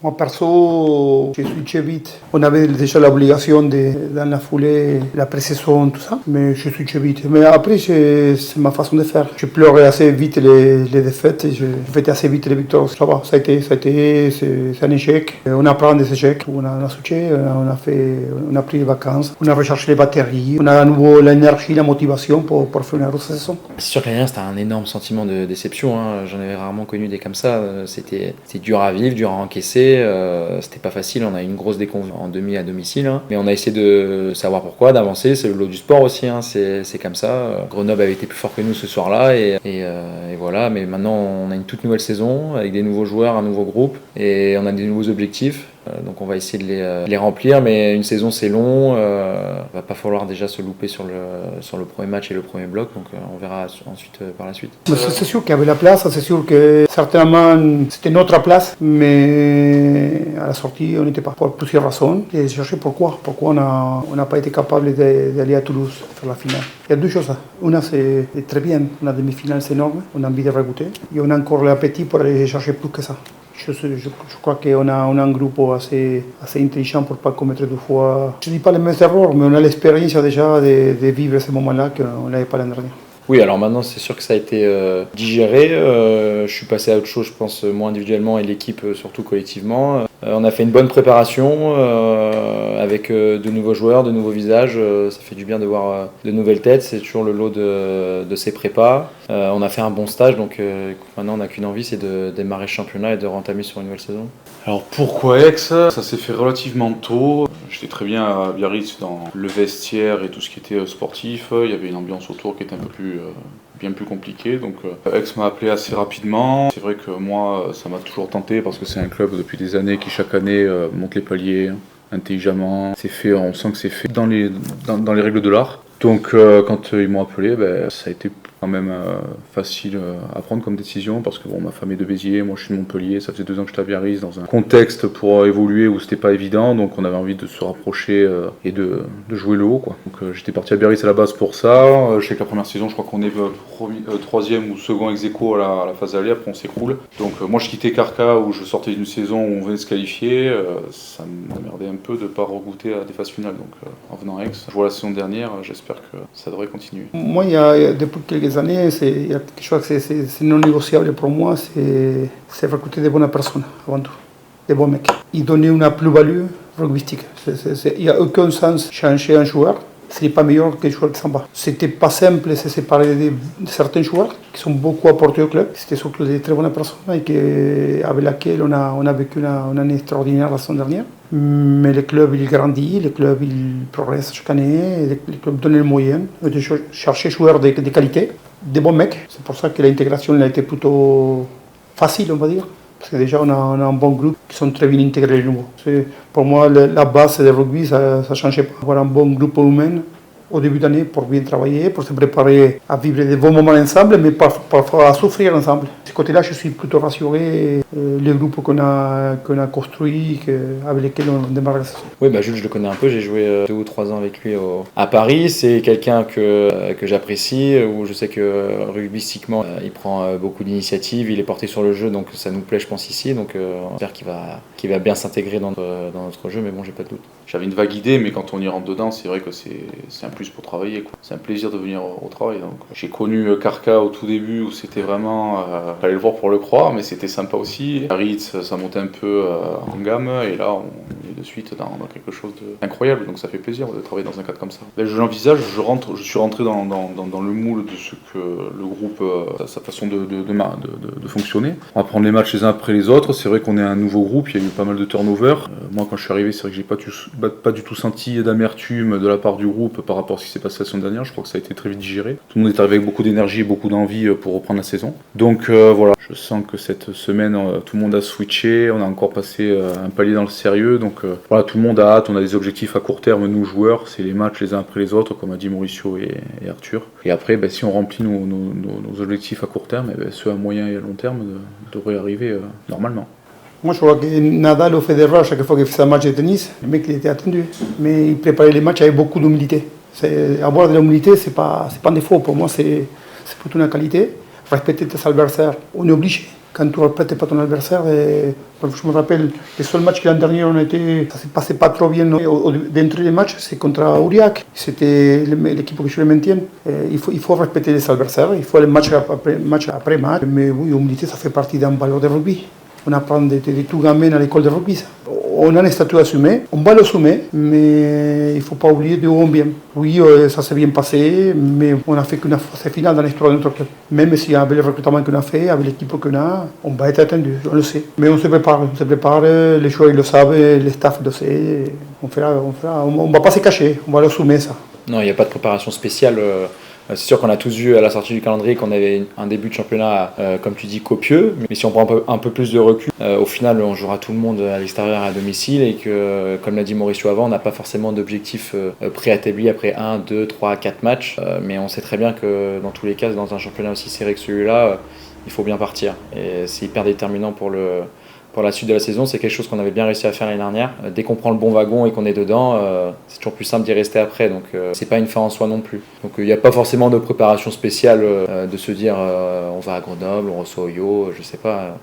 Moi perso, j'ai switché vite. On avait déjà l'obligation dans la foulée, la pré-saison, tout ça, mais je switché vite. Mais après, c'est ma façon de faire. Je pleurais assez vite les défaites et je fêtais assez vite les victoires. Ça va, ça a été, c'est un échec. On apprend des échecs. On a switché, on a pris les vacances, on a rechargé les batteries, on a à nouveau l'énergie, la motivation pour faire une autre saison. C'est sûr que l'année dernière, c'était un énorme sentiment de déception. J'en avais rarement connu des comme ça. C'était dur à vivre, dur à encaisser. C'était pas facile. On a eu une grosse déconvenue en demi à domicile. Mais on a essayé de savoir pourquoi, d'avancer. C'est le lot du sport aussi. C'est comme ça. Grenoble avait été plus fort que nous ce soir-là. Et voilà. Mais maintenant, on a une toute nouvelle saison avec des nouveaux joueurs, un nouveau groupe. Et on a des nouveaux objectifs. Donc on va essayer de les remplir, mais une saison c'est long, va pas falloir déjà se louper sur le premier match et le premier bloc, donc on verra ensuite par la suite. C'est sûr qu'il y avait la place, c'est sûr que certainement c'était notre place, mais à la sortie on n'était pas, pour plusieurs raisons. Et chercher pourquoi on n'a pas été capable d'aller à Toulouse faire la finale. Il y a deux choses. Une c'est très bien, la demi-finale c'est énorme, on a envie de regoûter, et on a encore l'appétit pour aller chercher plus que ça. Je crois qu'on a un groupe assez intelligent pour ne pas commettre deux fois, je ne dis pas les mêmes erreurs, mais on a l'expérience déjà de vivre ces moments-là qu'on n'avait pas l'année dernière. Oui, alors maintenant c'est sûr que ça a été digéré, je suis passé à autre chose, je pense, moi individuellement et l'équipe surtout collectivement. On a fait une bonne préparation avec de nouveaux joueurs, de nouveaux visages, ça fait du bien de voir de nouvelles têtes, c'est toujours le lot de ces prépas. On a fait un bon stage, donc maintenant on n'a qu'une envie, c'est de démarrer le championnat et de rentamer sur une nouvelle saison. Alors pourquoi Aix? Ça s'est fait relativement tôt. J'étais très bien à Biarritz dans le vestiaire et tout ce qui était sportif. Il y avait une ambiance autour qui était un peu bien plus compliquée. Donc Aix m'a appelé assez rapidement. C'est vrai que moi, ça m'a toujours tenté parce que c'est un club depuis des années qui chaque année monte les paliers intelligemment. C'est fait, on sent que c'est fait dans les règles de l'art. Donc quand ils m'ont appelé, ça a été quand même facile à prendre comme décision parce que bon, ma famille est de Béziers, moi je suis de Montpellier, ça faisait 2 ans que j'étais à Biarritz dans un contexte pour évoluer où c'était pas évident, donc on avait envie de se rapprocher et de jouer le haut, quoi. Donc j'étais parti à Biarritz à la base pour ça. Je sais que la première saison, je crois qu'on est troisième ou second ex-aequo à la phase aller, après on s'écroule. Donc moi je quittais Carca où je sortais d'une saison où on venait de se qualifier, ça m'emmerdait un peu de pas regoûter à des phases finales, donc en venant à Aix, je vois la saison dernière, j'espère que ça devrait continuer. Moi, depuis quelques années, il y a quelque chose que c'est non négociable pour moi, c'est recruter des bonnes personnes avant tout, des bons mecs. Ils donner une plus-value rugbystique. Il n'y a aucun sens changer un joueur. Ce n'est pas meilleur que le joueur qui s'en va. C'était pas simple de se séparer de certains joueurs qui sont beaucoup apportés au club. C'était surtout des très bonnes personnes et avec lesquelles on a vécu une année extraordinaire la saison dernière. Mais le club il grandit, le club il progresse chaque année, le club donne les moyens de chercher des joueurs de qualité, des bons mecs. C'est pour ça que l'intégration a été plutôt facile, on va dire. Parce que déjà on a un bon groupe qui sont très bien intégrés les nouveaux. Pour moi la base du rugby ça ne changeait pas. Avoir un bon groupe humain au début d'année pour bien travailler, pour se préparer à vivre des bons moments ensemble, mais parfois à souffrir ensemble. De ce côté-là, je suis plutôt rassuré. Les groupes qu'on a construits, avec lesquels on démarre la saison. Oui, Jules, je le connais un peu, j'ai joué 2 ou 3 ans avec lui à Paris. C'est quelqu'un que j'apprécie, où je sais que rugbystiquement, il prend beaucoup d'initiatives, il est porté sur le jeu, donc ça nous plaît, je pense, ici. Donc on espère qu'il va bien s'intégrer dans notre jeu, mais bon, j'ai pas de doute. J'avais une vague idée, mais quand on y rentre dedans, c'est vrai que c'est un plus pour travailler, quoi. C'est un plaisir de venir au travail. Donc. J'ai connu Carca au tout début où c'était vraiment, fallait le voir pour le croire, mais c'était sympa aussi. Ritz, ça montait un peu en gamme, et là on est de suite dans quelque chose d'incroyable, donc ça fait plaisir de travailler dans un cadre comme ça. Je l'envisage, je suis rentré dans le moule de ce que le groupe, sa façon de fonctionner. On va prendre les matchs les uns après les autres. C'est vrai qu'on est un nouveau groupe, il y a eu pas mal de turnover. Moi quand je suis arrivé, c'est vrai que j'ai pas du tout senti d'amertume de la part du groupe par rapport à ce qui s'est passé la saison dernière. Je crois que ça a été très vite digéré. Tout le monde est arrivé avec beaucoup d'énergie et beaucoup d'envie pour reprendre la saison. Donc voilà, je sens que cette semaine, tout le monde a switché, on a encore passé un palier dans le sérieux. Donc voilà, tout le monde a hâte, on a des objectifs à court terme, nous joueurs, c'est les matchs les uns après les autres, comme a dit Mauricio et Arthur. Et après, si on remplit nos objectifs à court terme, ceux à moyen et à long terme devraient arriver normalement. Moi, je crois que Nadal ou Federer, chaque fois qu'il faisait un match de tennis, le mec il était attendu. Mais il préparait les matchs avec beaucoup d'humilité. Avoir de l'humilité, c'est pas un défaut. Pour moi, c'est plutôt une qualité. Respecter tes adversaires, on est obligé. quand tu ne respectes pas ton adversaire. Je me rappelle, le seul match que l'an dernier, ça ne s'est passé pas trop bien dentro des matchs, c'est contre Aurillac. C'était l'équipe que je le maintiens. Il faut respecter les adversaires, il faut aller match après match. Mais oui, l'humilité, ça fait partie d'un valeur de rugby. On apprend de tout gamin à l'école de rugby. On a un statut assumé, on va l'assumer, mais il ne faut pas oublier d'où on vient. Oui, ça s'est bien passé, mais on n'a fait qu'une phase finale dans l'histoire de notre club. Même si avec le recrutement qu'on a fait, avec l'équipe qu'on a, on va être attendu, on le sait. Mais on se prépare, les joueurs ils le savent, le staff le sait. On ne va pas se cacher, on va l'assumer ça. Non, il n'y a pas de préparation spéciale. C'est sûr qu'on a tous vu à la sortie du calendrier qu'on avait un début de championnat, comme tu dis, copieux. Mais si on prend un peu plus de recul, au final, on jouera tout le monde à l'extérieur et à domicile. Et que, comme l'a dit Mauricio avant, on n'a pas forcément d'objectif préétabli après 1, 2, 3, 4 matchs. Mais on sait très bien que dans tous les cas, dans un championnat aussi serré que celui-là, il faut bien partir. Et c'est hyper déterminant pour la suite de la saison. C'est quelque chose qu'on avait bien réussi à faire l'année dernière. Dès qu'on prend le bon wagon et qu'on est dedans, c'est toujours plus simple d'y rester après. Donc c'est pas une fin en soi non plus. Donc il n'y a pas forcément de préparation spéciale de se dire on va à Grenoble, on reçoit Oyo, je sais pas.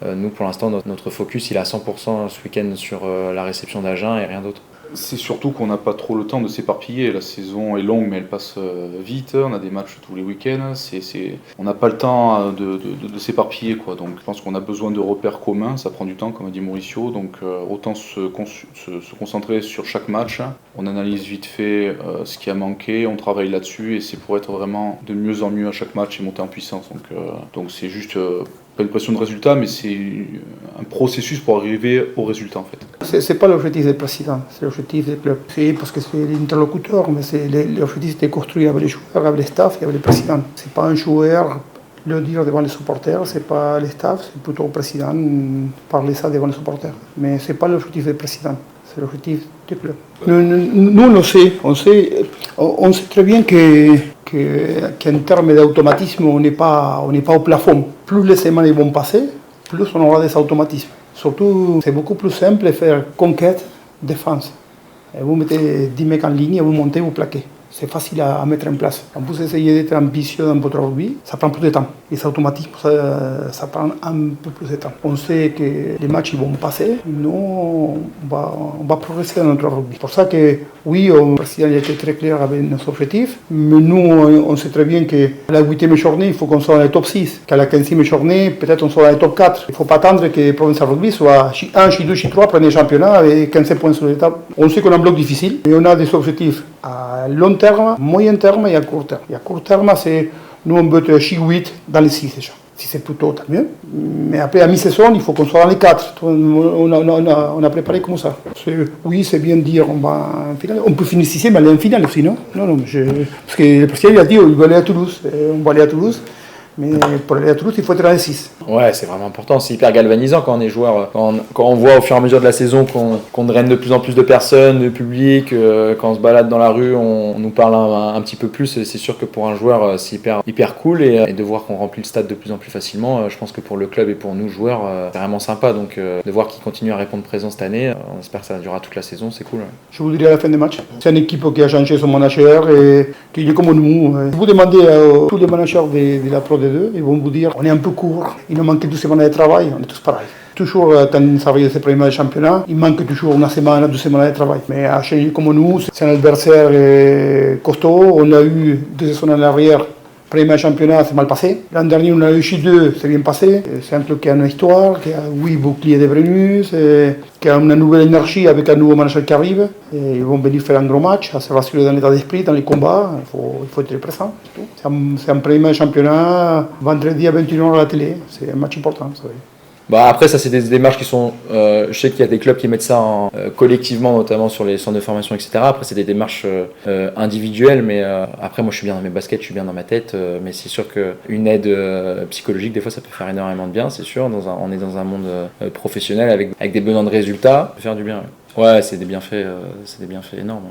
Nous pour l'instant notre focus il est à 100% ce week-end sur la réception d'Agen et rien d'autre. C'est surtout qu'on n'a pas trop le temps de s'éparpiller. La saison est longue, mais elle passe vite. On a des matchs tous les week-ends. On n'a pas le temps de s'éparpiller, quoi. Donc, je pense qu'on a besoin de repères communs. Ça prend du temps, comme a dit Mauricio. Donc, autant se concentrer sur chaque match. On analyse vite fait ce qui a manqué. On travaille là-dessus. Et c'est pour être vraiment de mieux en mieux à chaque match et monter en puissance. Donc c'est juste pas une pression de résultat, mais c'est un processus pour arriver au résultat, en fait. C'est pas l'objectif du président, c'est l'objectif du club. C'est parce que c'est l'interlocuteur, mais c'est l'objectif de construire avec les joueurs, avec le staff et avec le président. C'est pas un joueur le dire devant les supporters, c'est pas le staff, c'est plutôt le président parler ça devant les supporters. Mais c'est pas l'objectif du président, c'est l'objectif du club. Nous on le sait, on sait très bien qu'en termes d'automatisme, on n'est pas au plafond. Plus les semaines vont passer, plus on aura des automatismes. Surtout, c'est beaucoup plus simple de faire conquête, défense. Et vous mettez 10 mecs en ligne, vous montez, vous plaquez. C'est facile à mettre en place. En plus, essayer d'être ambitieux dans votre rugby, ça prend plus de temps. Les automatismes, ça prend un peu plus de temps. On sait que les matchs ils vont passer, nous, on va progresser dans notre rugby. C'est pour ça que, oui, le président a été très clair avec nos objectifs, mais nous, on sait très bien qu'à la 8e journée, il faut qu'on soit dans les top 6. Qu'à la 15e journée, peut-être on soit dans les top 4. Il ne faut pas attendre que Provençal Rugby soit 1, 2, 3, premier championnat avec 15 points sur l'étape. On sait qu'on a un bloc difficile, mais on a des objectifs à long terme, moyen terme et à court terme. Et à court terme, c'est nous on veut être 8 dans les 6 déjà. Si c'est plus tôt, tant mieux. Mais après, à mi-saison, il faut qu'on soit dans les 4. On a préparé comme ça. Oui, c'est bien de dire on va en finale. On peut finir 6e, mais aller en finale aussi, non? Non, parce que le président il a dit il va aller à Toulouse. On va aller à Toulouse. Mais pour aller à Toulouse, il faut être dans les 6. Ouais, c'est vraiment important. C'est hyper galvanisant quand on est joueur. Quand on voit au fur et à mesure de la saison qu'on draine de plus en plus de personnes, de public, quand on se balade dans la rue, on nous parle un petit peu plus. C'est sûr que pour un joueur, c'est hyper cool. Et de voir qu'on remplit le stade de plus en plus facilement, je pense que pour le club et pour nous joueurs, c'est vraiment sympa. Donc de voir qu'il continue à répondre présent cette année, on espère que ça durera toute la saison, c'est cool. Je vous dirai à la fin des matchs. C'est une équipe qui a changé son manager et qui est comme nous. Vous demandez à tous les managers de la Pro D2, ils vont vous dire on est un peu court, il nous manque 12 semaines de travail, on est tous pareils. Toujours, quand ça arrive à ces premiers matchs de championnat, il manque toujours une semaine, 2 semaines de travail. Mais à changer comme nous, c'est un adversaire costaud. On a eu 2 semaines en arrière, premier match de championnat, c'est mal passé. L'an dernier, on a eu chez 2, c'est bien passé. C'est un club qui a une histoire, qui a 8 boucliers de Brennus, qui a une nouvelle énergie avec un nouveau manager qui arrive. Et ils vont venir faire un gros match, à se rassurer dans l'état d'esprit, dans les combats. Il faut être présent. C'est un premier match de championnat, vendredi à 21h à la télé. C'est un match important, ça. Bah après ça c'est des démarches qui sont, je sais qu'il y a des clubs qui mettent ça collectivement, notamment sur les centres de formation, etc. Après c'est des démarches individuelles, mais après moi je suis bien dans mes baskets, je suis bien dans ma tête, mais c'est sûr qu'une aide psychologique des fois ça peut faire énormément de bien, c'est sûr. On est dans un monde professionnel avec des besoins de résultats, ça peut faire du bien. Ouais, c'est des bienfaits énormes.